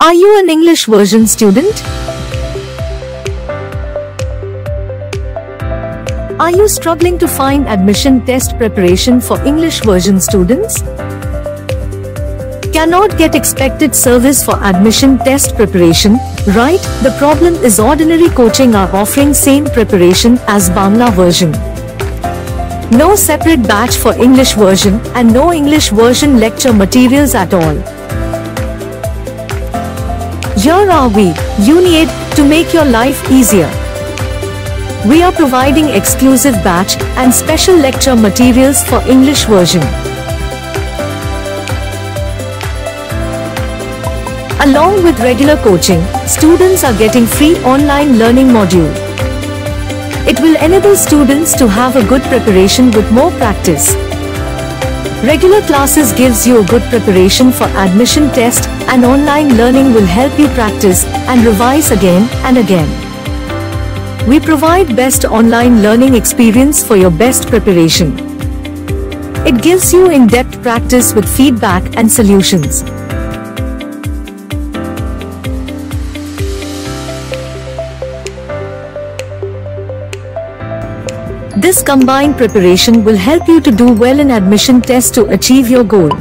Are you an English version student? Are you struggling to find admission test preparation for English version students? Cannot get expected service for admission test preparation, right? The problem is ordinary coaching are offering same preparation as Bangla version. No separate batch for English version and no English version lecture materials at all. Here are we, uniaid, to make your life easier. We are providing exclusive batch and special lecture materials for English version. Along with regular coaching, students are getting free online learning module. It will enable students to have a good preparation with more practice. Regular classes gives you a good preparation for admission test, and online learning will help you practice and revise again and again. We provide best online learning experience for your best preparation. It gives you in-depth practice with feedback and solutions. This combined preparation will help you to do well in admission test to achieve your goal.